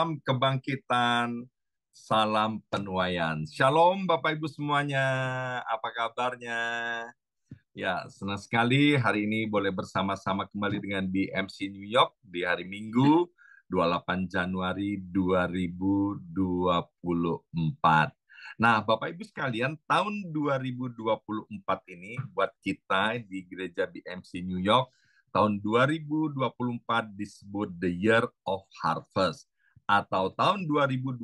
salam kebangkitan, salam penuaian. Shalom Bapak Ibu semuanya, apa kabarnya? Ya, senang sekali hari ini boleh bersama-sama kembali dengan BMC New York di hari Minggu 28 Januari 2024. Nah, Bapak Ibu sekalian, tahun 2024 ini buat kita di Gereja BMC New York, tahun 2024 disebut The Year of Harvest. Atau tahun 2024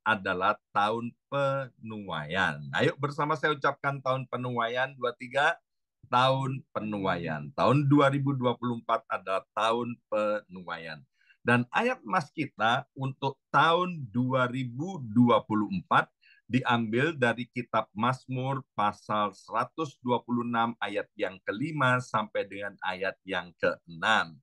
adalah tahun penuaian. Ayo bersama saya ucapkan tahun penuaian 23, tahun penuaian. Tahun 2024 adalah tahun penuaian. Dan ayat mas kita untuk tahun 2024 diambil dari kitab Mazmur pasal 126 ayat yang kelima sampai dengan ayat yang keenam.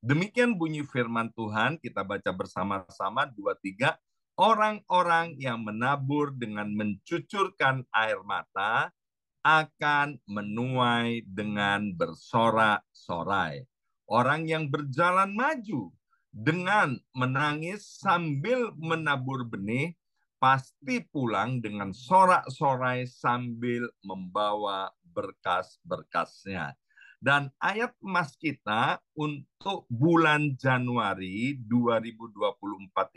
Demikian bunyi firman Tuhan, kita baca bersama-sama 2-3. Orang-orang yang menabur dengan mencucurkan air mata akan menuai dengan bersorak-sorai. Orang yang berjalan maju dengan menangis sambil menabur benih, pasti pulang dengan sorak-sorai sambil membawa berkas-berkasnya. Dan ayat emas kita untuk bulan Januari 2024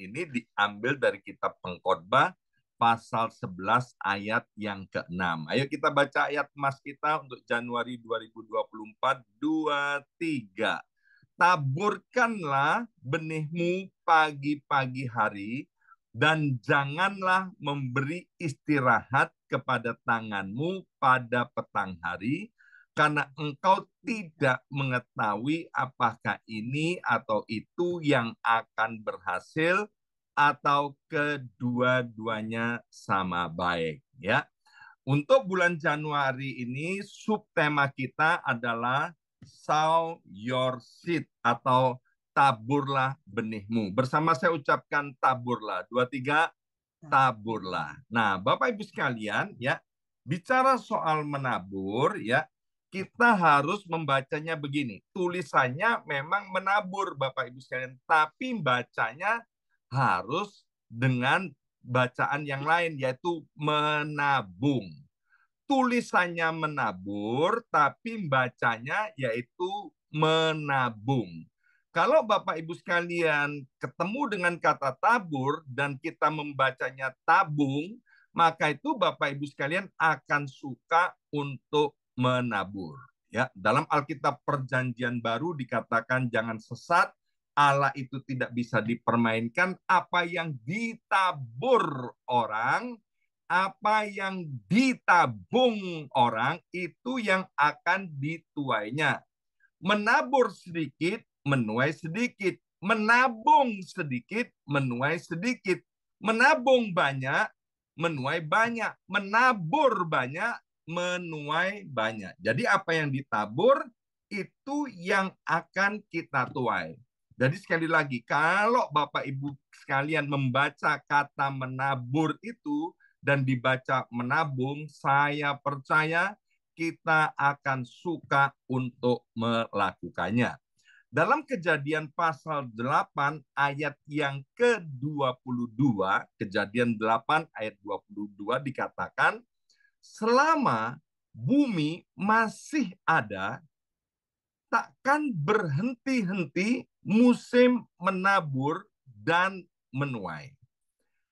ini diambil dari kitab Pengkhotbah pasal 11 ayat yang ke-6. Ayo kita baca ayat emas kita untuk Januari 2024, 2-3. Taburkanlah benihmu pagi-pagi hari, dan janganlah memberi istirahat kepada tanganmu pada petang hari, karena engkau tidak mengetahui apakah ini atau itu yang akan berhasil, atau kedua-duanya sama baik, ya. Untuk bulan Januari ini subtema kita adalah sow your seed atau taburlah benihmu. Bersama saya ucapkan taburlah. 2-3, taburlah. Nah, Bapak Ibu sekalian, ya, bicara soal menabur, ya, kita harus membacanya begini. Tulisannya memang menabur, Bapak Ibu sekalian, tapi bacanya harus dengan bacaan yang lain, yaitu menabung. Tulisannya menabur, tapi bacanya yaitu menabung. Kalau Bapak Ibu sekalian ketemu dengan kata tabur dan kita membacanya tabung, maka itu Bapak Ibu sekalian akan suka untuk menabur. Ya, dalam Alkitab Perjanjian Baru dikatakan jangan sesat, Allah itu tidak bisa dipermainkan. Apa yang ditabur orang, apa yang ditabung orang, itu yang akan dituainya. Menabur sedikit, menuai sedikit. Menabung sedikit, menuai sedikit. Menabung banyak, menuai banyak. Menabur banyak, menuai banyak. Jadi apa yang ditabur, itu yang akan kita tuai. Jadi sekali lagi, kalau Bapak Ibu sekalian membaca kata menabur itu dan dibaca menabung, saya percaya kita akan suka untuk melakukannya. Dalam Kejadian pasal 8 ayat yang ke-22, Kejadian 8 ayat 22 dikatakan, selama bumi masih ada, takkan berhenti-henti musim menabur dan menuai.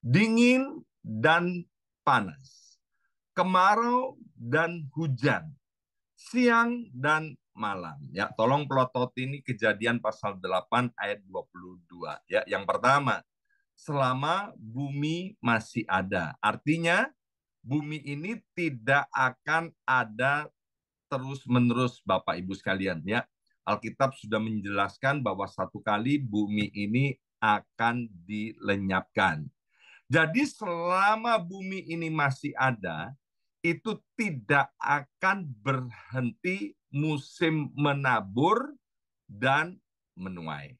Dingin dan panas, kemarau dan hujan, siang dan malam. Ya, tolong pelotot ini Kejadian pasal 8 ayat 22. Ya, yang pertama, selama bumi masih ada. Artinya bumi ini tidak akan ada terus-menerus Bapak Ibu sekalian, ya. Alkitab sudah menjelaskan bahwa satu kali bumi ini akan dilenyapkan. Jadi selama bumi ini masih ada, itu tidak akan berhenti musim menabur dan menuai.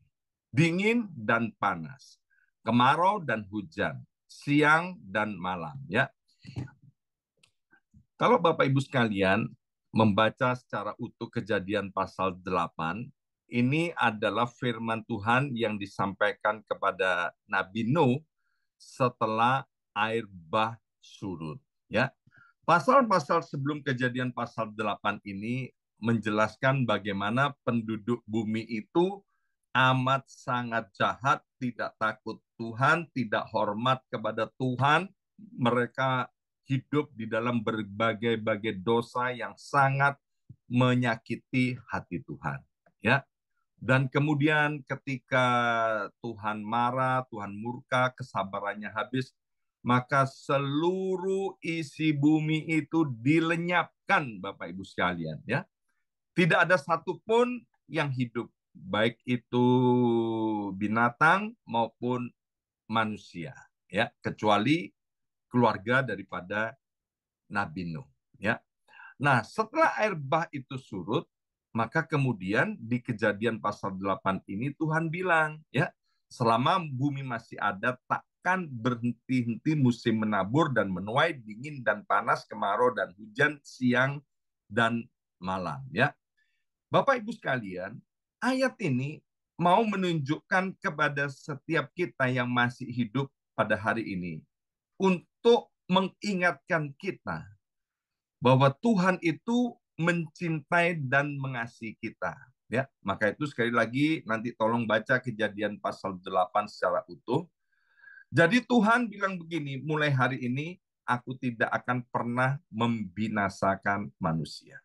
Dingin dan panas, kemarau dan hujan, siang dan malam, ya. Kalau Bapak Ibu sekalian membaca secara utuh Kejadian pasal 8, ini adalah firman Tuhan yang disampaikan kepada Nabi Nuh setelah air bah surut. Ya, pasal-pasal sebelum kejadian pasal 8 ini menjelaskan bagaimana penduduk bumi itu amat sangat jahat, tidak takut Tuhan, tidak hormat kepada Tuhan. Mereka hidup di dalam berbagai-bagai dosa yang sangat menyakiti hati Tuhan. Ya, dan kemudian ketika Tuhan marah, Tuhan murka, kesabarannya habis, maka seluruh isi bumi itu dilenyapkan, Bapak Ibu sekalian. Ya, tidak ada satupun yang hidup, baik itu binatang maupun manusia, ya, kecuali keluarga daripada Nabi Nuh. Ya, nah, setelah air bah itu surut, maka kemudian di kejadian pasal 8 ini Tuhan bilang, ya, selama bumi masih ada, takkan berhenti-henti musim menabur dan menuai, dingin dan panas, kemarau dan hujan, siang dan malam. Ya, Bapak Ibu sekalian, ayat ini mau menunjukkan kepada setiap kita yang masih hidup pada hari ini untuk mengingatkan kita bahwa Tuhan itu mencintai dan mengasihi kita. Ya, maka itu sekali lagi nanti tolong baca Kejadian pasal 8 secara utuh. Jadi Tuhan bilang begini, mulai hari ini aku tidak akan pernah membinasakan manusia.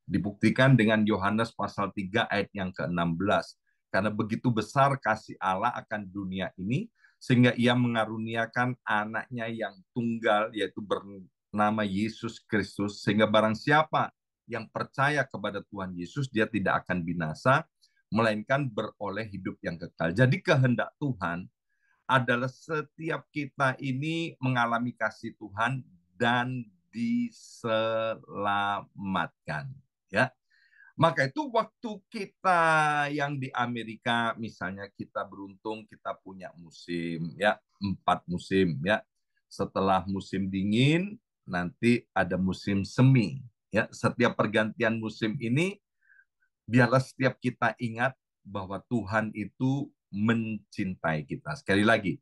Dibuktikan dengan Yohanes pasal 3 ayat yang ke-16. Karena begitu besar kasih Allah akan dunia ini, sehingga ia mengaruniakan anaknya yang tunggal, yaitu bernama Yesus Kristus, sehingga barang siapa yang percaya kepada Tuhan Yesus, dia tidak akan binasa, melainkan beroleh hidup yang kekal. Jadi kehendak Tuhan adalah setiap kita ini mengalami kasih Tuhan dan diselamatkan. Ya, maka itu waktu kita yang di Amerika, misalnya kita beruntung kita punya musim, ya, 4 musim, ya. Setelah musim dingin, nanti ada musim semi. Ya, setiap pergantian musim ini, biarlah setiap kita ingat bahwa Tuhan itu mencintai kita. Sekali lagi,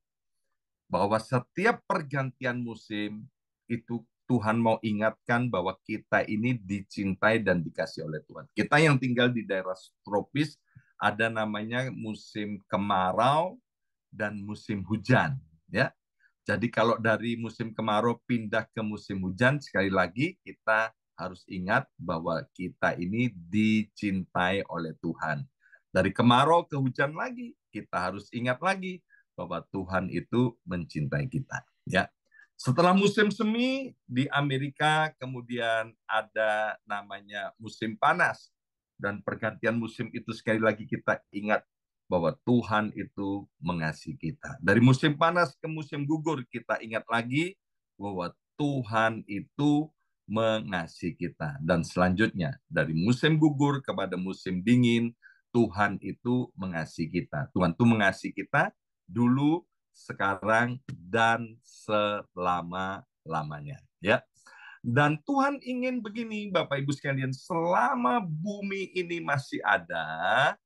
bahwa setiap pergantian musim itu Tuhan mau ingatkan bahwa kita ini dicintai dan dikasih oleh Tuhan. Kita yang tinggal di daerah tropis ada namanya musim kemarau dan musim hujan, ya. Jadi kalau dari musim kemarau pindah ke musim hujan, sekali lagi kita harus ingat bahwa kita ini dicintai oleh Tuhan. Dari kemarau ke hujan lagi, kita harus ingat lagi bahwa Tuhan itu mencintai kita. Ya. Setelah musim semi di Amerika, kemudian ada namanya musim panas. Dan pergantian musim itu sekali lagi kita ingat bahwa Tuhan itu mengasihi kita. Dari musim panas ke musim gugur, kita ingat lagi bahwa Tuhan itu mengasihi kita. Dan selanjutnya, dari musim gugur kepada musim dingin, Tuhan itu mengasihi kita. Tuhan itu mengasihi kita dulu, sekarang, dan selama-lamanya. Ya. Dan Tuhan ingin begini, Bapak Ibu sekalian, selama bumi ini masih ada,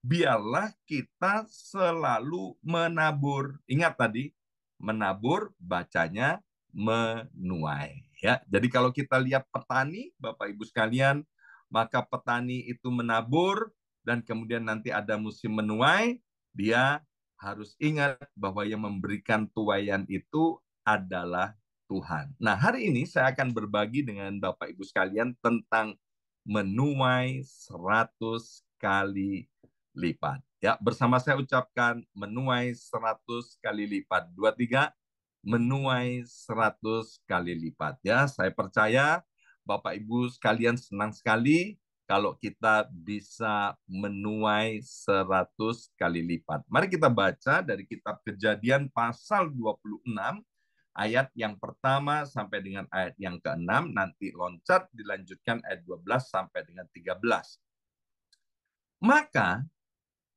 biarlah kita selalu menabur. Ingat tadi, menabur bacanya menuai. Ya, jadi kalau kita lihat petani, Bapak Ibu sekalian, maka petani itu menabur dan kemudian nanti ada musim menuai, dia harus ingat bahwa yang memberikan tuaian itu adalah Tuhan. Nah, hari ini saya akan berbagi dengan Bapak Ibu sekalian tentang menuai 100 kali lipat. Ya, bersama saya ucapkan menuai 100 kali lipat. 23, menuai 100 kali lipat. Ya, saya percaya Bapak Ibu sekalian senang sekali kalau kita bisa menuai 100 kali lipat. Mari kita baca dari kitab Kejadian pasal 26 ayat yang pertama sampai dengan ayat yang ke-6, nanti loncat dilanjutkan ayat 12 sampai dengan 13. Maka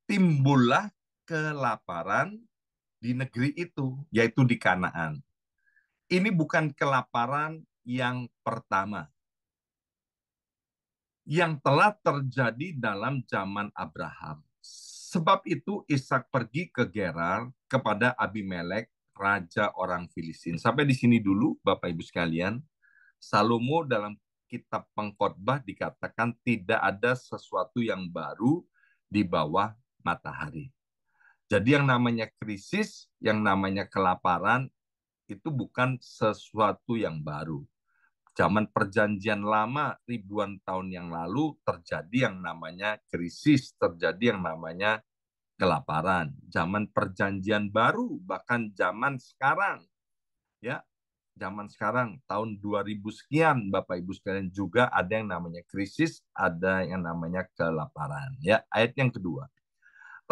timbullah kelaparan di negeri itu, yaitu di Kanaan. Ini bukan kelaparan yang pertama. yang telah terjadi dalam zaman Abraham. Sebab itu Ishak pergi ke Gerar kepada Abimelek, raja orang Filistin. Sampai di sini dulu, Bapak Ibu sekalian. Salomo dalam kitab Pengkhotbah dikatakan tidak ada sesuatu yang baru di bawah matahari. Jadi yang namanya krisis, yang namanya kelaparan, itu bukan sesuatu yang baru. Zaman perjanjian lama ribuan tahun yang lalu terjadi yang namanya krisis, terjadi yang namanya kelaparan. Zaman perjanjian baru, bahkan zaman sekarang, ya, zaman sekarang tahun 2000 sekian, Bapak Ibu sekalian, juga ada yang namanya krisis, ada yang namanya kelaparan. Ya, ayat yang kedua.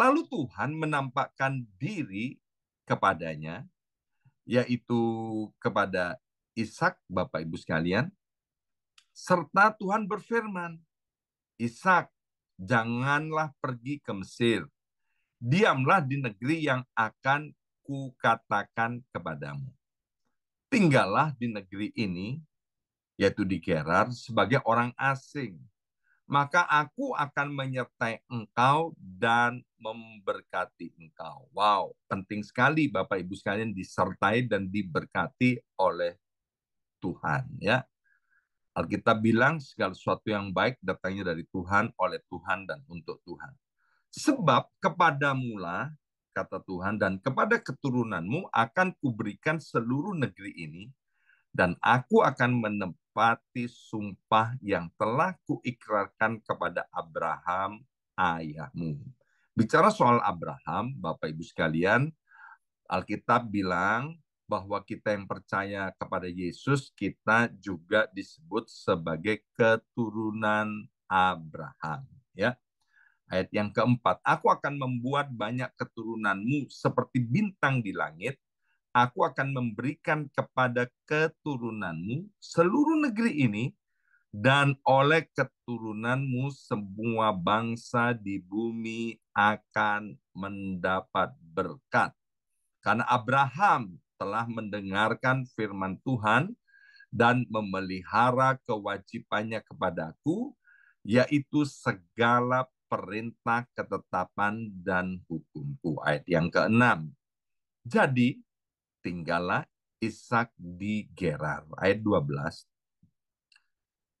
Lalu Tuhan menampakkan diri kepadanya, yaitu kepada Ishak, Bapak Ibu sekalian, serta Tuhan berfirman, Ishak, janganlah pergi ke Mesir. Diamlah di negeri yang akan kukatakan kepadamu. Tinggallah di negeri ini, yaitu di Gerar, sebagai orang asing. Maka aku akan menyertai engkau dan memberkati engkau. Wow, penting sekali Bapak Ibu sekalian disertai dan diberkati oleh Tuhan. Ya, Alkitab bilang segala sesuatu yang baik datangnya dari Tuhan, oleh Tuhan, dan untuk Tuhan. Sebab kepadamulah, kata Tuhan, dan kepada keturunanmu akan kuberikan seluruh negeri ini, dan aku akan menepati sumpah yang telah kuikrarkan kepada Abraham, ayahmu. Bicara soal Abraham, Bapak Ibu sekalian, Alkitab bilang bahwa kita yang percaya kepada Yesus, kita juga disebut sebagai keturunan Abraham. Ya, ayat yang keempat, aku akan membuat banyak keturunanmu seperti bintang di langit. Aku akan memberikan kepada keturunanmu seluruh negeri ini, dan oleh keturunanmu semua bangsa di bumi akan mendapat berkat. Karena Abraham telah mendengarkan firman Tuhan dan memelihara kewajibannya kepadaku, yaitu segala perintah, ketetapan, dan hukumku. Ayat yang keenam. Jadi, tinggallah Ishak di Gerar. Ayat 12.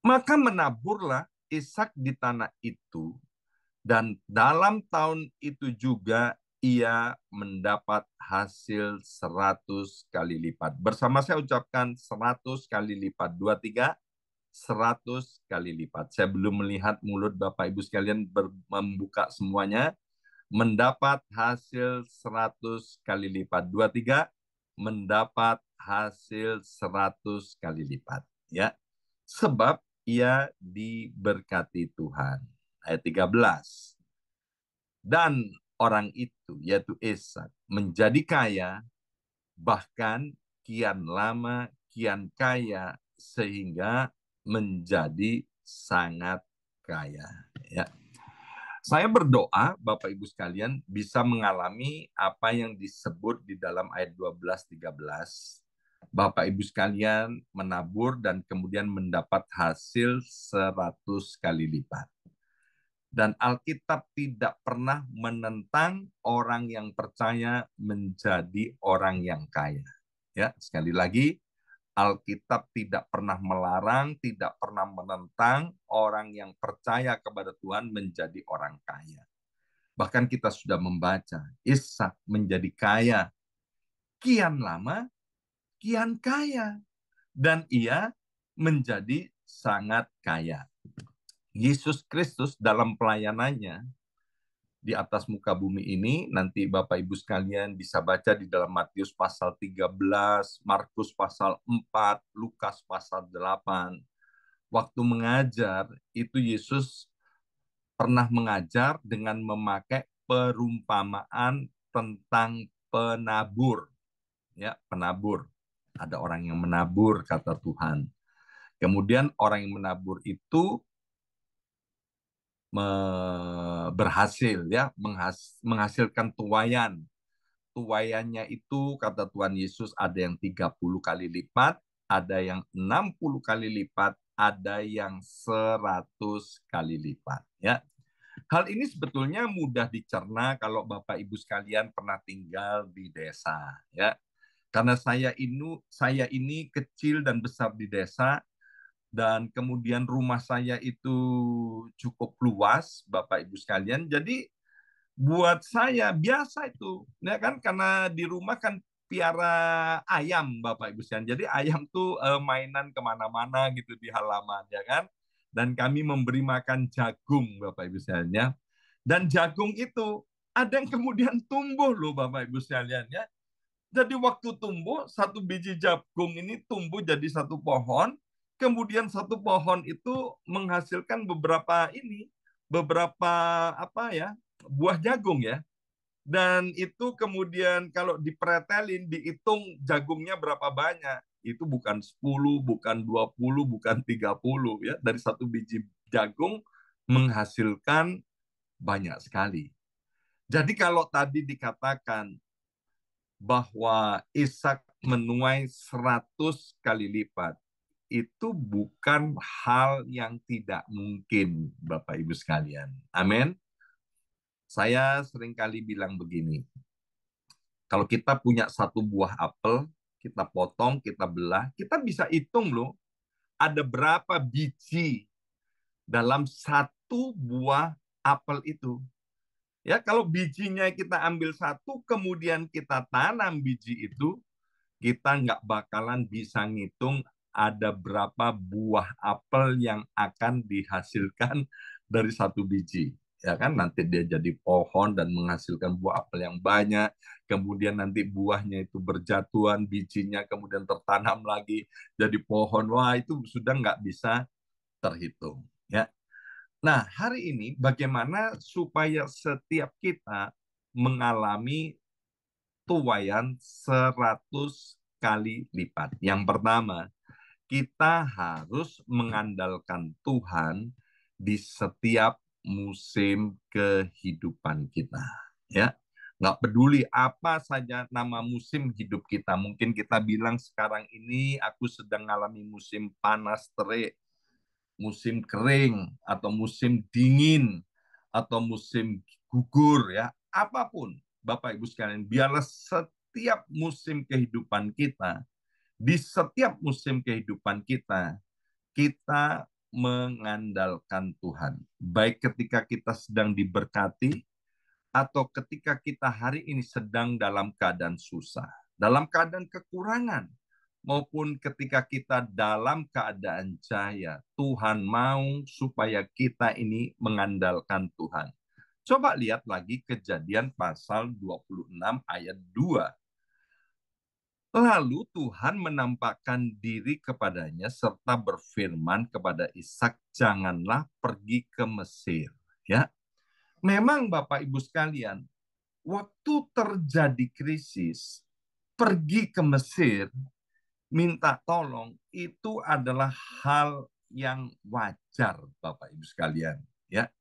Maka menaburlah Ishak di tanah itu, dan dalam tahun itu juga ia mendapat hasil 100 kali lipat. Bersama saya ucapkan 100 kali lipat. 23, 100 kali lipat. Saya belum melihat mulut Bapak Ibu sekalian membuka semuanya. Mendapat hasil 100 kali lipat. 23, mendapat hasil 100 kali lipat. Ya, sebab ia diberkati Tuhan. Ayat 13. Dan orang itu, yaitu Ishak, menjadi kaya, bahkan kian lama kian kaya, sehingga menjadi sangat kaya. Ya. Saya berdoa Bapak Ibu sekalian bisa mengalami apa yang disebut di dalam ayat 12-13. Bapak Ibu sekalian menabur dan kemudian mendapat hasil 100 kali lipat. Dan Alkitab tidak pernah menentang orang yang percaya menjadi orang yang kaya. Ya, sekali lagi, Alkitab tidak pernah melarang, tidak pernah menentang orang yang percaya kepada Tuhan menjadi orang kaya. Bahkan kita sudah membaca, Ishak menjadi kaya. Kian lama, kian kaya. Dan ia menjadi sangat kaya. Yesus Kristus dalam pelayanannya di atas muka bumi ini, nanti Bapak Ibu sekalian bisa baca di dalam Matius pasal 13, Markus pasal 4, Lukas pasal 8. Waktu mengajar, itu Yesus pernah mengajar dengan memakai perumpamaan tentang penabur. Ya, penabur. Ada orang yang menabur, kata Tuhan. Kemudian orang yang menabur itu berhasil, ya, menghasilkan tuaian. Tuaiannya itu, kata Tuhan Yesus, ada yang 30 kali lipat, ada yang 60 kali lipat, ada yang 100 kali lipat. Ya, hal ini sebetulnya mudah dicerna kalau Bapak Ibu sekalian pernah tinggal di desa. Ya, karena saya ini kecil dan besar di desa, dan kemudian rumah saya itu cukup luas, Bapak Ibu sekalian. Jadi buat saya biasa itu, ya kan, karena di rumah kan piara ayam, Bapak Ibu sekalian. Jadi ayam tuh mainan kemana-mana gitu di halaman, ya kan. Dan kami memberi makan jagung, Bapak Ibu sekalian, ya. Dan jagung itu ada yang kemudian tumbuh loh, Bapak Ibu sekalian, ya. Jadi waktu tumbuh, satu biji jagung ini tumbuh jadi satu pohon, kemudian satu pohon itu menghasilkan beberapa apa ya, buah jagung ya. Dan itu kemudian kalau dipretelin, dihitung jagungnya berapa banyak. Itu bukan 10, bukan 20, bukan 30 ya. Dari satu biji jagung menghasilkan banyak sekali. Jadi kalau tadi dikatakan bahwa Ishak menuai 100 kali lipat, itu bukan hal yang tidak mungkin, Bapak Ibu sekalian. Amin. Saya seringkali bilang begini, kalau kita punya satu buah apel, kita potong, kita belah, kita bisa hitung loh, ada berapa biji dalam satu buah apel itu. Ya, kalau bijinya kita ambil satu, kemudian kita tanam biji itu, kita nggak bakalan bisa ngitung ada berapa buah apel yang akan dihasilkan dari satu biji. Ya kan, nanti dia jadi pohon dan menghasilkan buah apel yang banyak, kemudian nanti buahnya itu berjatuhan, bijinya kemudian tertanam lagi jadi pohon. Wah, itu sudah nggak bisa terhitung. Ya. Nah, hari ini bagaimana supaya setiap kita mengalami tuaian 100 kali lipat. Yang pertama, kita harus mengandalkan Tuhan di setiap musim kehidupan kita. Ya, nggak peduli apa saja nama musim hidup kita. Mungkin kita bilang sekarang ini aku sedang mengalami musim panas terik, musim kering, atau musim dingin, atau musim gugur, ya, apapun, Bapak Ibu sekalian, biarlah setiap musim kehidupan kita, di setiap musim kehidupan kita, kita mengandalkan Tuhan. Baik ketika kita sedang diberkati, atau ketika kita hari ini sedang dalam keadaan susah, dalam keadaan kekurangan, maupun ketika kita dalam keadaan jaya, Tuhan mau supaya kita ini mengandalkan Tuhan. Coba lihat lagi Kejadian pasal 26 ayat 2. Lalu Tuhan menampakkan diri kepadanya serta berfirman kepada Ishak, janganlah pergi ke Mesir. Ya, memang Bapak Ibu sekalian, waktu terjadi krisis, pergi ke Mesir minta tolong itu adalah hal yang wajar, Bapak Ibu sekalian. Ya,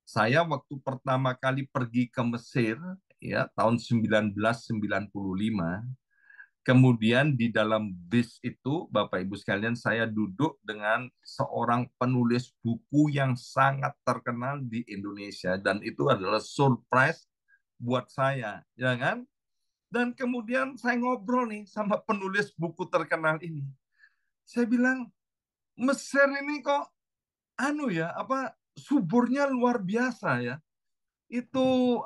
saya waktu pertama kali pergi ke Mesir, ya, tahun 1995, kemudian di dalam bis itu, Bapak Ibu sekalian, saya duduk dengan seorang penulis buku yang sangat terkenal di Indonesia, dan itu adalah surprise buat saya, ya kan? Dan kemudian saya ngobrol nih sama penulis buku terkenal ini. Saya bilang, Mesir ini kok suburnya luar biasa ya. Itu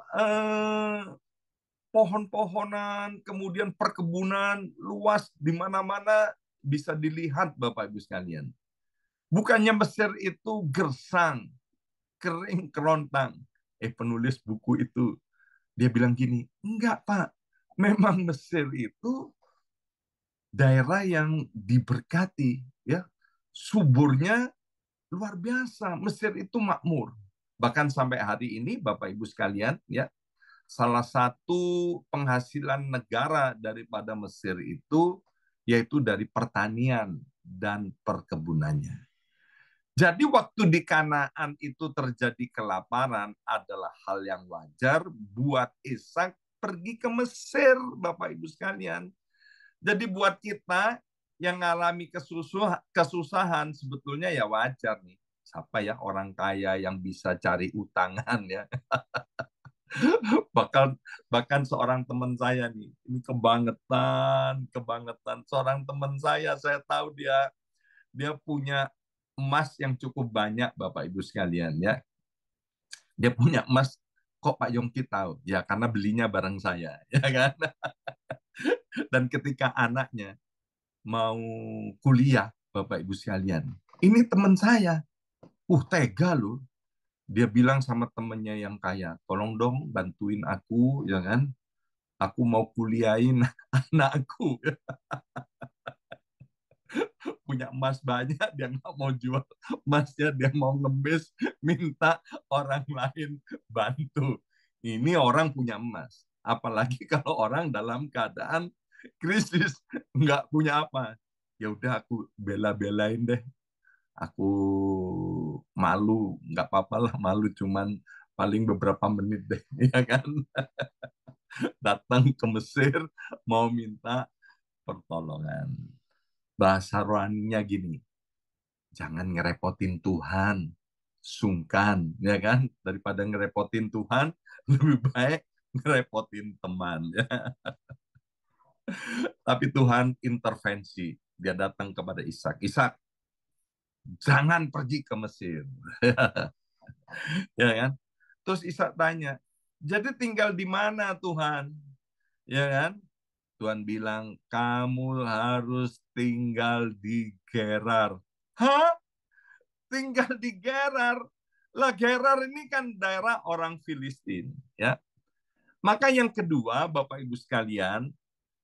pohon-pohonan, kemudian perkebunan luas di mana-mana bisa dilihat, Bapak Ibu sekalian. Bukannya Mesir itu gersang, kering, kerontang. Penulis buku itu dia bilang gini, enggak Pak, memang Mesir itu daerah yang diberkati, ya, suburnya luar biasa. Mesir itu makmur. Bahkan sampai hari ini, Bapak Ibu sekalian, ya, salah satu penghasilan negara daripada Mesir itu yaitu dari pertanian dan perkebunannya. Jadi waktu di Kanaan itu terjadi kelaparan adalah hal yang wajar buat Ishak pergi ke Mesir, Bapak Ibu sekalian. Jadi buat kita, yang ngalami kesusahan sebetulnya ya wajar nih. Siapa ya orang kaya yang bisa cari utangan ya? Bahkan bahkan seorang teman saya nih, ini kebangetan seorang teman saya tahu dia punya emas yang cukup banyak, Bapak Ibu sekalian ya. Dia punya emas, kok Pak Yongki tahu? Ya karena belinya bareng saya, ya kan? Dan ketika anaknya mau kuliah, Bapak Ibu sekalian, ini teman saya, tega loh. Dia bilang sama temennya yang kaya, tolong dong bantuin aku, ya kan? Aku mau kuliahin anakku. Punya emas banyak, dia nggak mau jual emasnya, dia mau ngebis, minta orang lain bantu. Ini orang punya emas. Apalagi kalau orang dalam keadaan krisis, nggak punya apa. Ya udah aku bela-belain deh. Aku malu, nggak apa-apa lah malu, cuman paling beberapa menit deh, ya kan? Datang ke Mesir mau minta pertolongan. Bahasa rohaninya gini, jangan ngerepotin Tuhan, sungkan, ya kan? Daripada ngerepotin Tuhan, lebih baik ngerepotin teman. Ya. Tapi Tuhan intervensi, dia datang kepada Ishak. Ishak, jangan pergi ke Mesir, ya kan? Terus Ishak tanya, jadi tinggal di mana Tuhan? Ya kan? Tuhan bilang, kamu harus tinggal di Gerar. Hah? Tinggal di Gerar. Lah Gerar ini kan daerah orang Filistin, ya. Maka yang kedua, Bapak Ibu sekalian,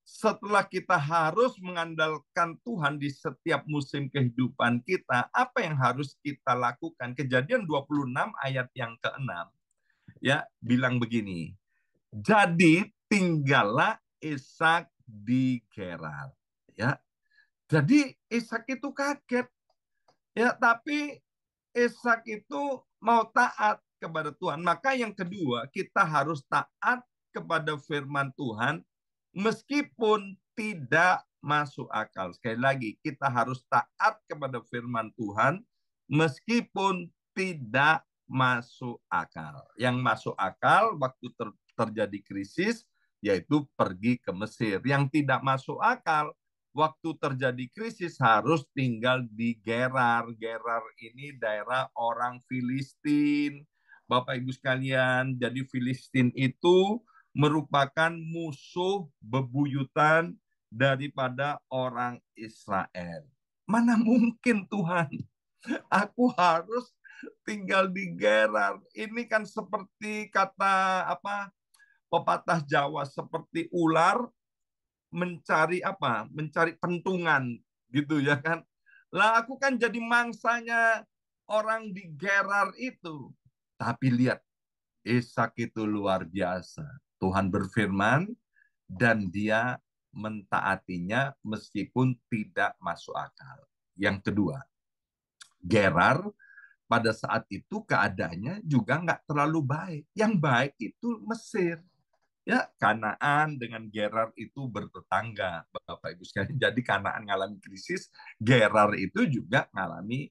setelah kita harus mengandalkan Tuhan di setiap musim kehidupan kita, apa yang harus kita lakukan? Kejadian 26 ayat yang ke-6 ya bilang begini. Jadi tinggallah Ishak di Gerar, ya. Jadi Ishak itu kaget, ya, tapi Ishak itu mau taat kepada Tuhan. Maka yang kedua, kita harus taat kepada firman Tuhan meskipun tidak masuk akal. Sekali lagi, kita harus taat kepada firman Tuhan meskipun tidak masuk akal. Yang masuk akal waktu terjadi krisis yaitu pergi ke Mesir. Yang tidak masuk akal waktu terjadi krisis harus tinggal di Gerar. Gerar ini daerah orang Filistin. Bapak Ibu sekalian, jadi Filistin itu merupakan musuh bebuyutan daripada orang Israel. Mana mungkin Tuhan, aku harus tinggal di Gerar. Ini kan seperti kata apa pepatah Jawa, seperti ular mencari apa? Mencari pentungan gitu ya kan. Lah aku kan jadi mangsanya orang di Gerar itu. Tapi lihat, Ishak itu luar biasa. Tuhan berfirman dan dia mentaatinya meskipun tidak masuk akal. Yang kedua, Gerar pada saat itu keadaannya juga nggak terlalu baik. Yang baik itu Mesir. Ya, Kanaan dengan Gerar itu bertetangga, Bapak Ibu sekalian. Jadi Kanaan ngalami krisis, Gerar itu juga ngalami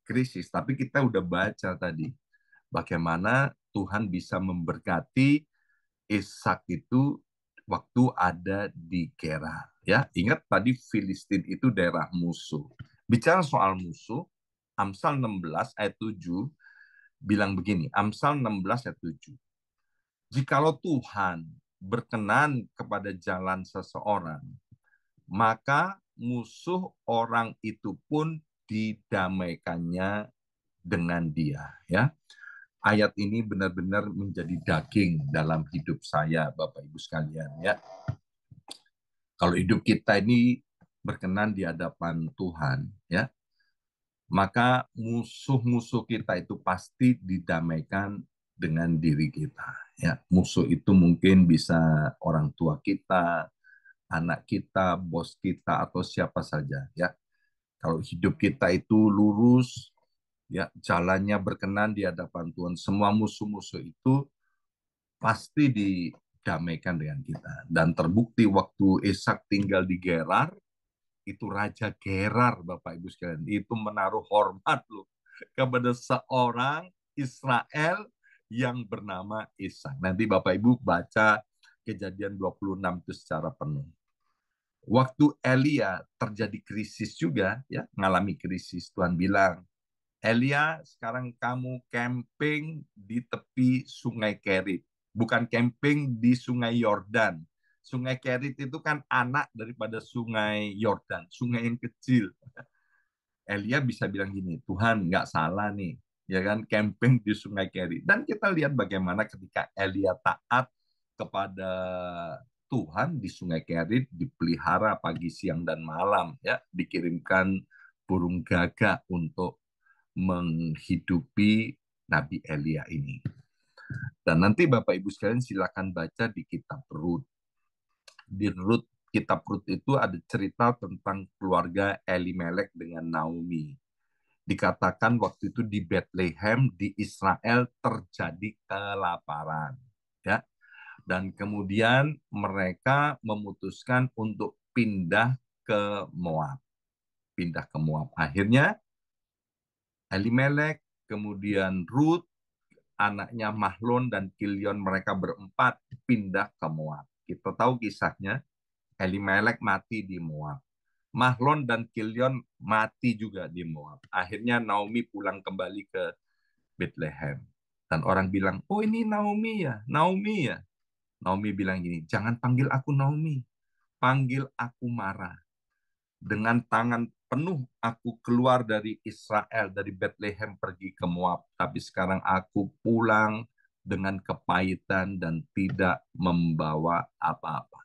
krisis. Tapi kita udah baca tadi bagaimana Tuhan bisa memberkati Ishak itu waktu ada di Gerar. Ya, ingat tadi Filistin itu daerah musuh. Bicara soal musuh, Amsal 16 ayat 7 bilang begini, Amsal 16 ayat 7. Jikalau Tuhan berkenan kepada jalan seseorang, maka musuh orang itu pun didamaikannya dengan dia. Ya, ayat ini benar-benar menjadi daging dalam hidup saya, Bapak Ibu sekalian. Ya, kalau hidup kita ini berkenan di hadapan Tuhan, ya, maka musuh-musuh kita itu pasti didamaikan dengan diri kita. Ya, musuh itu mungkin bisa orang tua kita, anak kita, bos kita, atau siapa saja. Ya, kalau hidup kita itu lurus, ya jalannya berkenan di hadapan Tuhan, semua musuh-musuh itu pasti didamaikan dengan kita. Dan terbukti waktu Ishak tinggal di Gerar, itu Raja Gerar, Bapak Ibu sekalian. Itu menaruh hormat loh kepada seorang Israel yang bernama Ishak. Nanti Bapak Ibu baca Kejadian 26 itu secara penuh. Waktu Elia terjadi krisis juga, ya, mengalami krisis, Tuhan bilang, Elia, sekarang kamu camping di tepi Sungai Kerit, bukan camping di Sungai Yordan. Sungai Kerit itu kan anak daripada Sungai Yordan, sungai yang kecil. Elia bisa bilang gini, Tuhan nggak salah nih, ya kan, camping di Sungai Kerit. Dan kita lihat bagaimana ketika Elia taat kepada Tuhan di Sungai Kerit, dipelihara pagi, siang, dan malam, ya, dikirimkan burung gagak untuk menghidupi Nabi Elia ini. Dan nanti Bapak Ibu sekalian silakan baca di kitab Rut. Di Rut, kitab Rut itu ada cerita tentang keluarga Elimelek dengan Naomi. Dikatakan waktu itu di Bethlehem di Israel terjadi kelaparan, ya. Dan kemudian mereka memutuskan untuk pindah ke Moab. Pindah ke Moab. Akhirnya Elimelek, kemudian Rut, anaknya Mahlon dan Kilion, mereka berempat pindah ke Moab. Kita tahu kisahnya, Elimelek mati di Moab. Mahlon dan Kilion mati juga di Moab. Akhirnya Naomi pulang kembali ke Bethlehem. Dan orang bilang, oh ini Naomi ya, Naomi ya. Naomi bilang gini, jangan panggil aku Naomi, panggil aku Mara. Dengan tangan penuh aku keluar dari Israel, dari Bethlehem pergi ke Moab. Tapi sekarang aku pulang dengan kepahitan dan tidak membawa apa-apa.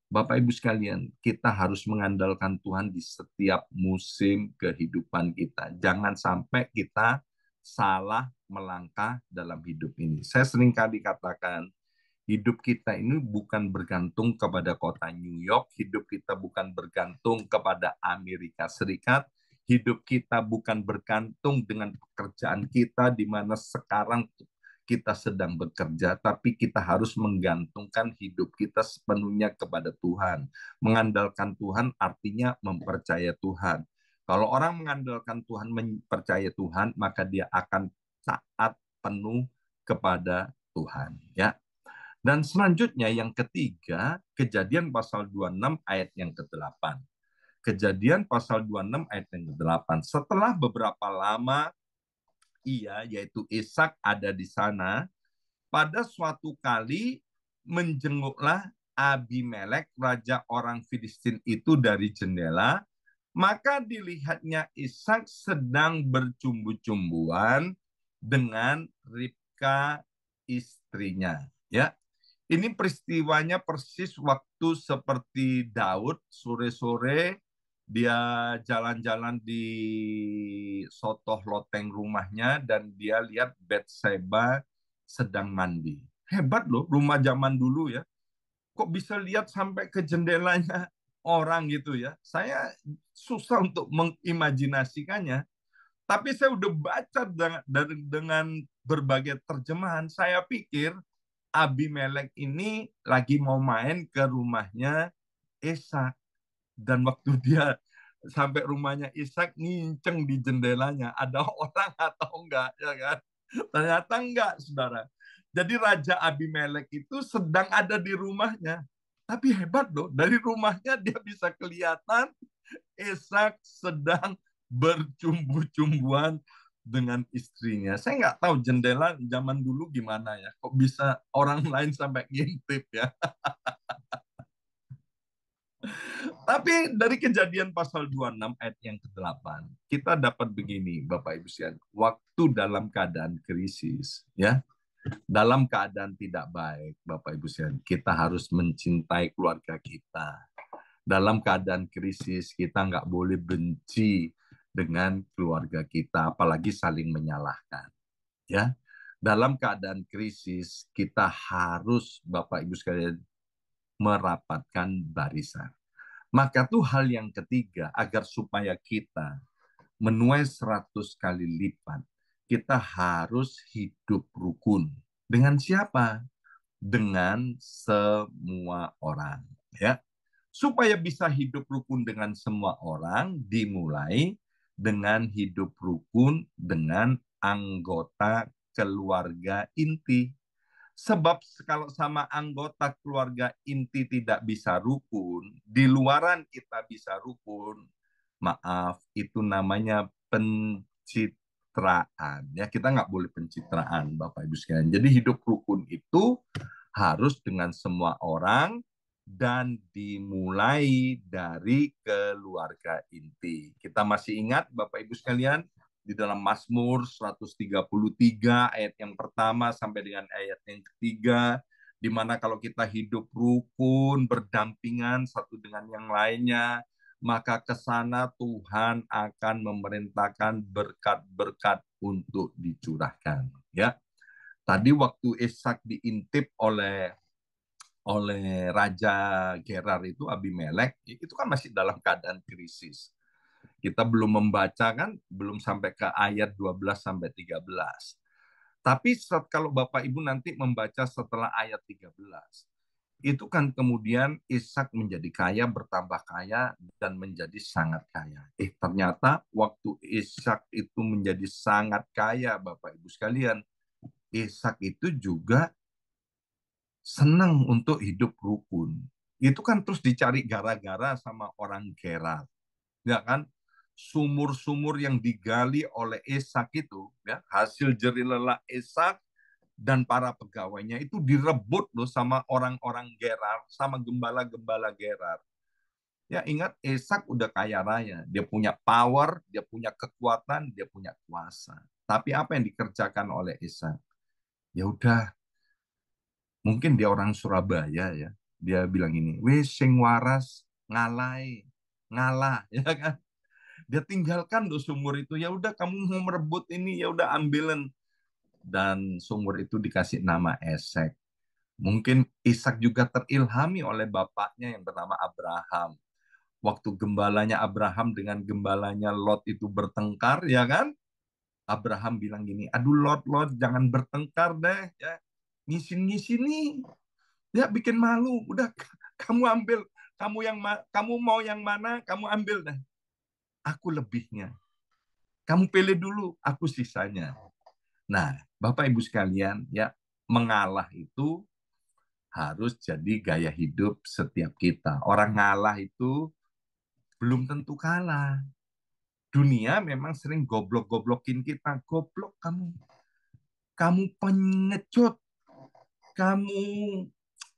Bapak Ibu sekalian, kita harus mengandalkan Tuhan di setiap musim kehidupan kita. Jangan sampai kita salah melangkah dalam hidup ini. Saya sering kali katakan, hidup kita ini bukan bergantung kepada kota New York, hidup kita bukan bergantung kepada Amerika Serikat, hidup kita bukan bergantung dengan pekerjaan kita di mana sekarang kita sedang bekerja, tapi kita harus menggantungkan hidup kita sepenuhnya kepada Tuhan. Mengandalkan Tuhan artinya mempercaya Tuhan. Kalau orang mengandalkan Tuhan, mempercaya Tuhan, maka dia akan taat penuh kepada Tuhan. Ya. Dan selanjutnya yang ketiga, Kejadian pasal 26 ayat yang ke-8. Kejadian pasal 26 ayat yang ke-8. Setelah beberapa lama ia, yaitu Ishak, ada di sana, pada suatu kali menjenguklah Abimelek, raja orang Filistin itu dari jendela, maka dilihatnya Ishak sedang bercumbu-cumbuan dengan Ribka istrinya. Ya, ini peristiwanya persis waktu seperti Daud, sore-sore dia jalan-jalan di sotoh loteng rumahnya dan dia lihat Batseba sedang mandi. Hebat loh, rumah zaman dulu ya. Kok bisa lihat sampai ke jendelanya orang gitu ya. Saya susah untuk mengimajinasikannya. Tapi saya udah baca dengan berbagai terjemahan. Saya pikir Abimelek ini lagi mau main ke rumahnya Ishak. Dan waktu dia sampai rumahnya Ishak, nginceng di jendelanya. Ada orang atau enggak, ya kan? Ternyata enggak, saudara. Jadi Raja Abimelek itu sedang ada di rumahnya. Tapi hebat loh, dari rumahnya dia bisa kelihatan Ishak sedang bercumbu-cumbuan dengan istrinya. Saya nggak tahu jendela zaman dulu gimana ya. Kok bisa orang lain sampai ngintip ya. Tapi dari Kejadian pasal 26 ayat yang ke-8, kita dapat begini, Bapak Ibu sekalian. Waktu dalam keadaan krisis, ya, dalam keadaan tidak baik, Bapak Ibu sekalian, kita harus mencintai keluarga kita. Dalam keadaan krisis, kita nggak boleh benci dengan keluarga kita, apalagi saling menyalahkan. Ya, dalam keadaan krisis, kita harus, Bapak Ibu sekalian, merapatkan barisan. Maka tuh hal yang ketiga, agar supaya kita menuai 100 kali lipat, kita harus hidup rukun. Dengan siapa? Dengan semua orang. Ya. Supaya bisa hidup rukun dengan semua orang, dimulai dengan hidup rukun dengan anggota keluarga inti. Sebab kalau sama anggota keluarga inti tidak bisa rukun, di luaran kita bisa rukun, maaf, itu namanya pencitraan. Ya, kita nggak boleh pencitraan, Bapak Ibu sekalian. Jadi hidup rukun itu harus dengan semua orang dan dimulai dari keluarga inti. Kita masih ingat, Bapak Ibu sekalian, di dalam Mazmur 133 ayat yang pertama sampai dengan ayat yang ketiga, di mana kalau kita hidup rukun, berdampingan satu dengan yang lainnya, maka ke sana Tuhan akan memerintahkan berkat-berkat untuk dicurahkan. Ya, tadi waktu Ishak diintip oleh Raja Gerar itu Abimelek, itu kan masih dalam keadaan krisis. Kita belum membaca kan, belum sampai ke ayat 12 sampai 13. Tapi kalau Bapak Ibu nanti membaca setelah ayat 13, itu kan kemudian Ishak menjadi kaya, bertambah kaya, dan menjadi sangat kaya. Ternyata waktu Ishak itu menjadi sangat kaya, Bapak Ibu sekalian, Ishak itu juga senang untuk hidup rukun. Itu kan terus dicari gara-gara sama orang Gerar. Ya kan? Sumur-sumur yang digali oleh Ishak itu, ya, hasil jerih Ishak dan para pegawainya itu direbut loh sama orang-orang Gerar, sama gembala-gembala Gerar. Ya ingat, Ishak udah kaya raya, dia punya power, dia punya kekuatan, dia punya kuasa. Tapi apa yang dikerjakan oleh Ishak? Ya udah, mungkin dia orang Surabaya ya. Dia bilang ini, wes sing waras ngalai, ngalah, ya kan? Dia tinggalkan loh sumur itu. Ya udah, kamu mau merebut ini, ya udah ambilan. Dan sumur itu dikasih nama Esek. Mungkin Ishak juga terilhami oleh bapaknya yang bernama Abraham. Waktu gembalanya Abraham dengan gembalanya Lot itu bertengkar, ya kan? Abraham bilang gini, aduh Lot, jangan bertengkar deh, ya. Ngisin-ngisini, ya bikin malu. Udah, kamu ambil, kamu mau yang mana, kamu ambil deh. Aku lebihnya. Kamu pilih dulu, aku sisanya. Nah, Bapak Ibu sekalian, ya, mengalah itu harus jadi gaya hidup setiap kita. Orang ngalah itu belum tentu kalah. Dunia memang sering goblok-goblokin kita. Goblok kamu. Kamu pengecut. Kamu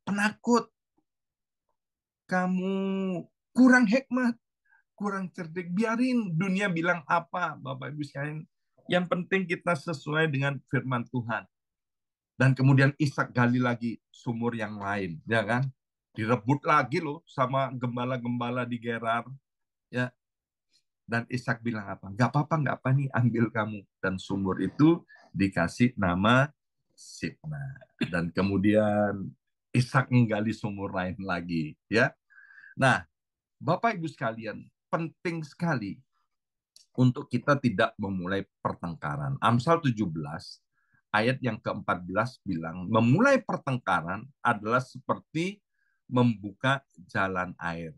penakut. Kamu kurang hikmat. Kurang cerdik. Biarin dunia bilang apa, Bapak Ibu sekalian. Yang penting kita sesuai dengan firman Tuhan. Dan kemudian Ishak gali lagi sumur yang lain, ya kan? Direbut lagi loh sama gembala-gembala di Gerar, ya. Dan Ishak bilang apa? Nggak apa nih, ambil kamu. Dan sumur itu dikasih nama Sitna. Dan kemudian Ishak menggali sumur lain lagi, ya. Nah, Bapak Ibu sekalian, penting sekali untuk kita tidak memulai pertengkaran. Amsal 17 ayat yang ke-14 bilang, memulai pertengkaran adalah seperti membuka jalan air.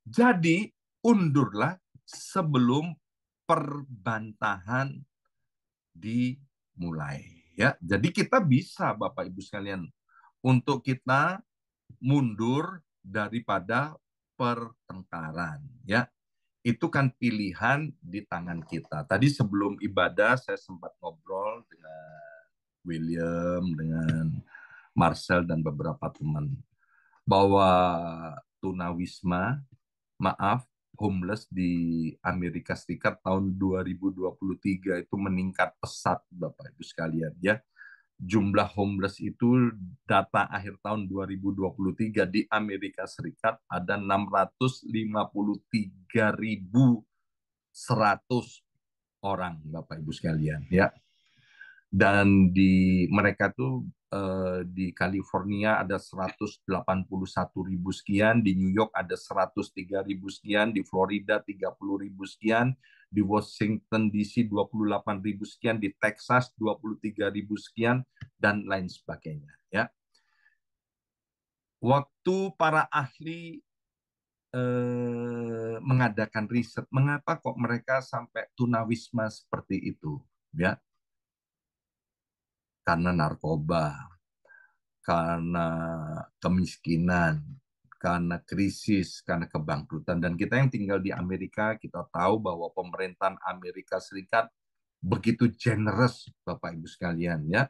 Jadi, undurlah sebelum perbantahan dimulai. Ya, jadi kita bisa, Bapak Ibu sekalian, untuk kita mundur daripada pertengkaran. Ya, itu kan pilihan di tangan kita. Tadi sebelum ibadah saya sempat ngobrol dengan William, dengan Marcel dan beberapa teman bahwa tunawisma, maaf, homeless di Amerika Serikat tahun 2023 itu meningkat pesat, Bapak Ibu sekalian, ya. Jumlah homeless itu data akhir tahun 2023 di Amerika Serikat ada 653.100 orang, Bapak Ibu sekalian, ya. Dan di mereka tuh di California ada 181.000 sekian, di New York ada 103.000 sekian, di Florida 30.000 sekian, di Washington DC 28.000 sekian, di Texas 23.000 sekian, dan lain sebagainya. Ya, waktu para ahli mengadakan riset mengapa kok mereka sampai tunawisma seperti itu, ya, karena narkoba, karena kemiskinan, karena krisis, karena kebangkrutan. Dan kita yang tinggal di Amerika, kita tahu bahwa pemerintahan Amerika Serikat begitu generous, Bapak Ibu sekalian, ya,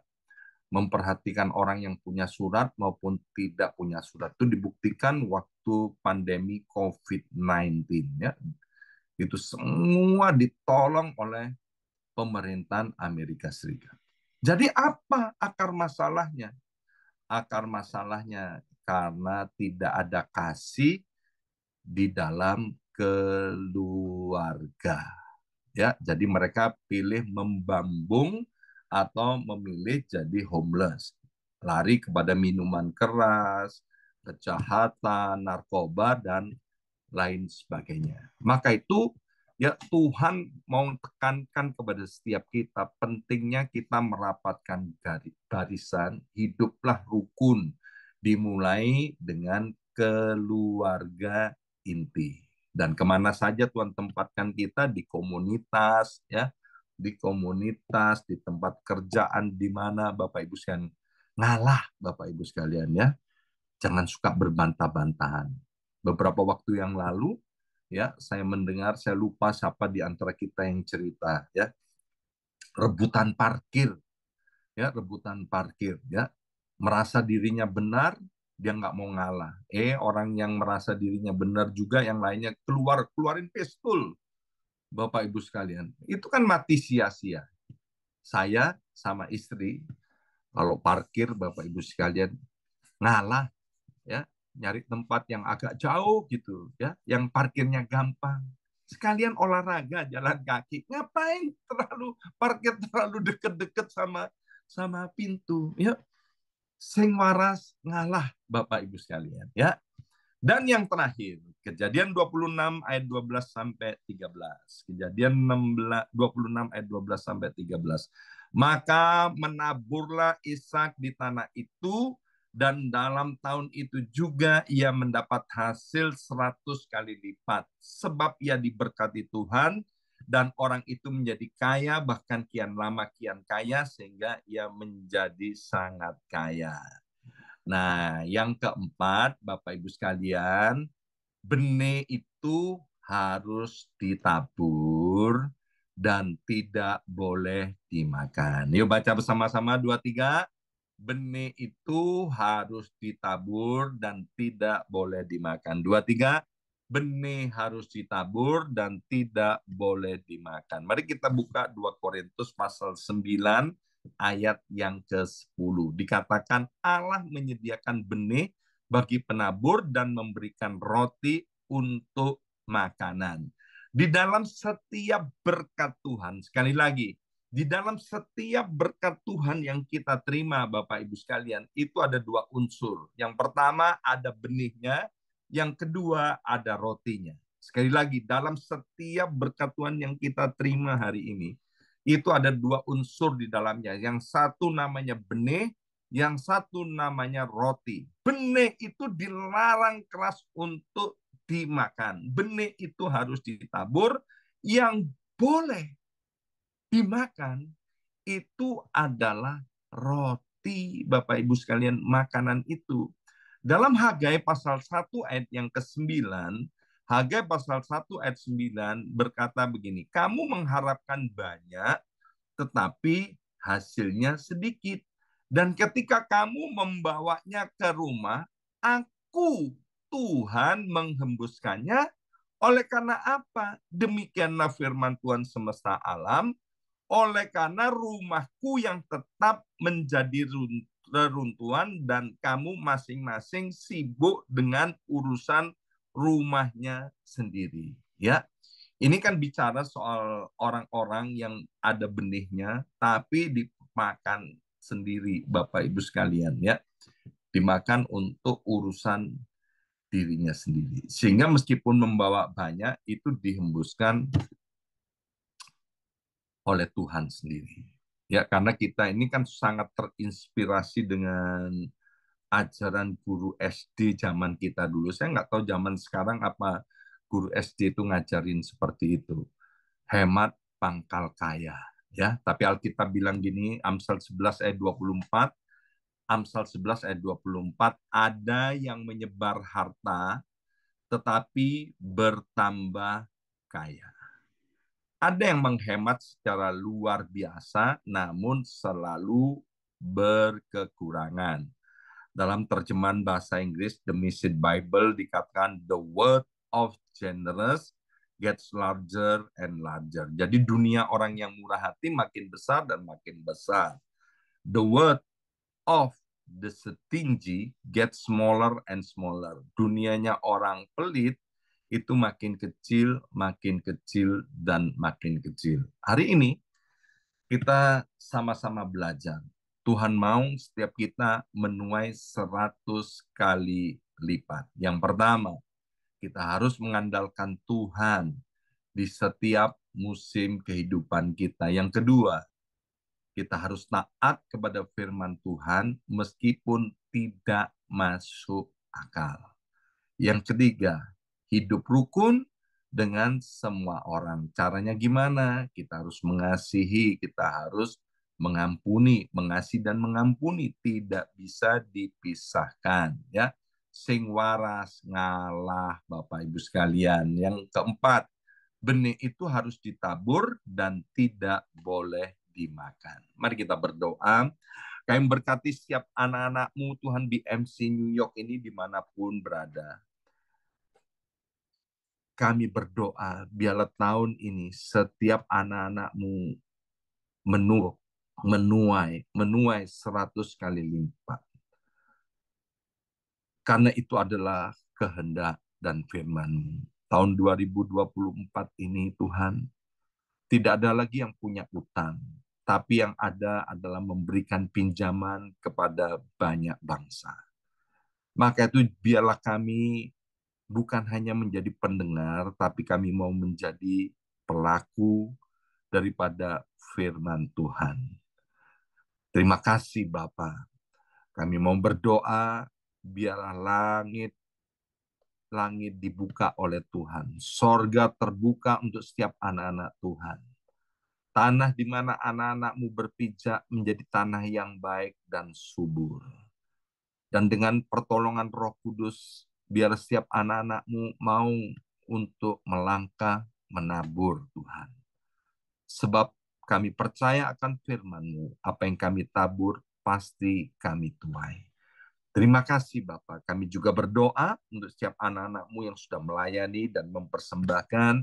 memperhatikan orang yang punya surat maupun tidak punya surat. Itu dibuktikan waktu pandemi COVID-19, ya. Itu semua ditolong oleh pemerintahan Amerika Serikat. Jadi apa akar masalahnya? Akar masalahnya karena tidak ada kasih di dalam keluarga. Ya, jadi mereka pilih membambung atau memilih jadi homeless, lari kepada minuman keras, kejahatan, narkoba dan lain sebagainya. Maka itu ya Tuhan mau tekankan kepada setiap kita pentingnya kita merapatkan barisan, hiduplah rukun, dimulai dengan keluarga inti. Dan kemana saja Tuhan tempatkan kita di komunitas, ya, di komunitas, di tempat kerjaan, di mana Bapak Ibu sekalian ngalah, Bapak Ibu sekalian, ya, jangan suka berbantah-bantahan. Beberapa waktu yang lalu, ya, saya mendengar, saya lupa siapa di antara kita yang cerita, ya, rebutan parkir, ya, rebutan parkir, ya, merasa dirinya benar, dia nggak mau ngalah. Orang yang merasa dirinya benar juga, yang lainnya keluarin pistol, Bapak Ibu sekalian, itu kan mati sia-sia. Saya sama istri, kalau parkir, Bapak Ibu sekalian, ngalah, ya, nyari tempat yang agak jauh gitu, ya, yang parkirnya gampang, sekalian olahraga jalan kaki. Ngapain terlalu parkir terlalu deket-deket sama sama pintu, ya, sing waras ngalah, Bapak Ibu sekalian, ya. Dan yang terakhir, Kejadian 26 ayat 12 sampai 13. Kejadian 26 ayat 12 sampai 13. Maka menaburlah Ishak di tanah itu, dan dalam tahun itu juga ia mendapat hasil 100 kali lipat. Sebab ia diberkati Tuhan, dan orang itu menjadi kaya, bahkan kian lama kian kaya, sehingga ia menjadi sangat kaya. Nah, yang keempat, Bapak Ibu sekalian, benih itu harus ditabur dan tidak boleh dimakan. Yuk baca bersama-sama, 2, 3. Benih itu harus ditabur dan tidak boleh dimakan. 2, 3. Benih harus ditabur dan tidak boleh dimakan. Mari kita buka 2 Korintus pasal 9 ayat yang ke-10. Dikatakan Allah menyediakan benih bagi penabur dan memberikan roti untuk makanan. Di dalam setiap berkat Tuhan, sekali lagi, di dalam setiap berkat Tuhan yang kita terima, Bapak Ibu sekalian, itu ada 2 unsur. Yang pertama ada benihnya, yang kedua ada rotinya. Sekali lagi, dalam setiap berkat Tuhan yang kita terima hari ini, itu ada 2 unsur di dalamnya. Yang satu namanya benih, yang satu namanya roti. Benih itu dilarang keras untuk dimakan. Benih itu harus ditabur. Yang boleh dimakan itu adalah roti, Bapak Ibu sekalian, makanan itu. Dalam Hagai pasal 1 ayat yang ke-9, Hagai pasal 1 ayat 9 berkata begini, kamu mengharapkan banyak, tetapi hasilnya sedikit. Dan ketika kamu membawanya ke rumah, aku, Tuhan, menghembuskannya. Oleh karena apa? Demikianlah firman Tuhan semesta alam, oleh karena rumahku yang tetap menjadi reruntuhan dan kamu masing-masing sibuk dengan urusan rumahnya sendiri. Ya, ini kan bicara soal orang-orang yang ada benihnya tapi dimakan sendiri, Bapak Ibu sekalian, ya. Dimakan untuk urusan dirinya sendiri. Sehingga meskipun membawa banyak, itu dihembuskan oleh Tuhan sendiri. Ya, karena kita ini kan sangat terinspirasi dengan ajaran guru SD zaman kita dulu. Saya nggak tahu zaman sekarang apa guru SD itu ngajarin seperti itu. Hemat pangkal kaya. Ya, tapi Alkitab bilang gini, Amsal 11 ayat 24, Amsal 11 ayat 24, ada yang menyebar harta tetapi bertambah kaya. Ada yang menghemat secara luar biasa, namun selalu berkekurangan. Dalam terjemahan bahasa Inggris, The Message Bible dikatakan, the word of generous gets larger and larger. Jadi dunia orang yang murah hati makin besar dan makin besar. The word of the stingy gets smaller and smaller. Dunianya orang pelit itu makin kecil, dan makin kecil. Hari ini kita sama-sama belajar. Tuhan mau setiap kita menuai 100 kali lipat. Yang pertama, kita harus mengandalkan Tuhan di setiap musim kehidupan kita. Yang kedua, kita harus taat kepada firman Tuhan meskipun tidak masuk akal. Yang ketiga, hidup rukun dengan semua orang. Caranya gimana? Kita harus mengasihi, kita harus mengampuni, mengasihi dan mengampuni tidak bisa dipisahkan, ya. Sing waras ngalah, Bapak Ibu sekalian. Yang keempat, benih itu harus ditabur dan tidak boleh dimakan. Mari kita berdoa. Kami berkati setiap anak-anak-Mu Tuhan BMC New York ini dimanapun berada. Kami berdoa, biarlah tahun ini setiap anak-anak-Mu menuai 100 kali lipat. Karena itu adalah kehendak dan firman-Mu. Tahun 2024 ini Tuhan, tidak ada lagi yang punya utang, tapi yang ada adalah memberikan pinjaman kepada banyak bangsa. Maka itu biarlah kami bukan hanya menjadi pendengar, tapi kami mau menjadi pelaku daripada firman Tuhan. Terima kasih Bapa. Kami mau berdoa, biarlah langit dibuka oleh Tuhan. Sorga terbuka untuk setiap anak-anak Tuhan. Tanah di mana anak-anak-Mu berpijak menjadi tanah yang baik dan subur. Dan dengan pertolongan Roh Kudus, biar setiap anak-anak-Mu mau untuk melangkah menabur Tuhan. Sebab kami percaya akan firman-Mu, apa yang kami tabur pasti kami tuai. Terima kasih Bapak. Kami juga berdoa untuk setiap anak-anak-Mu yang sudah melayani dan mempersembahkan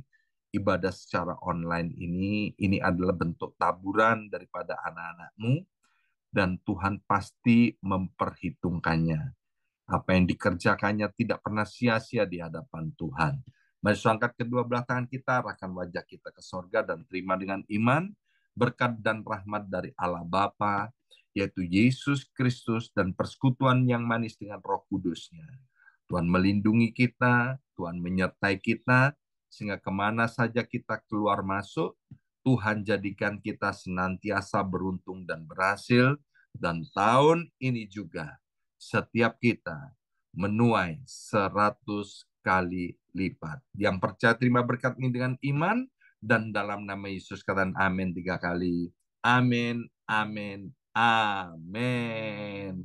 ibadah secara online ini. Ini adalah bentuk taburan daripada anak-anak-Mu, dan Tuhan pasti memperhitungkannya. Apa yang dikerjakannya tidak pernah sia-sia di hadapan Tuhan. Mari angkat kedua belah tangan kita, arahkan wajah kita ke sorga dan terima dengan iman berkat dan rahmat dari Allah Bapa, yaitu Yesus Kristus, dan persekutuan yang manis dengan Roh Kudus-Nya. Tuhan melindungi kita, Tuhan menyertai kita, sehingga kemana saja kita keluar masuk, Tuhan jadikan kita senantiasa beruntung dan berhasil. Dan tahun ini juga setiap kita menuai 100 kali lipat. Yang percaya terima berkat ini dengan iman, dan dalam nama Yesus katakan amin 3 kali. Amin, amin, amin.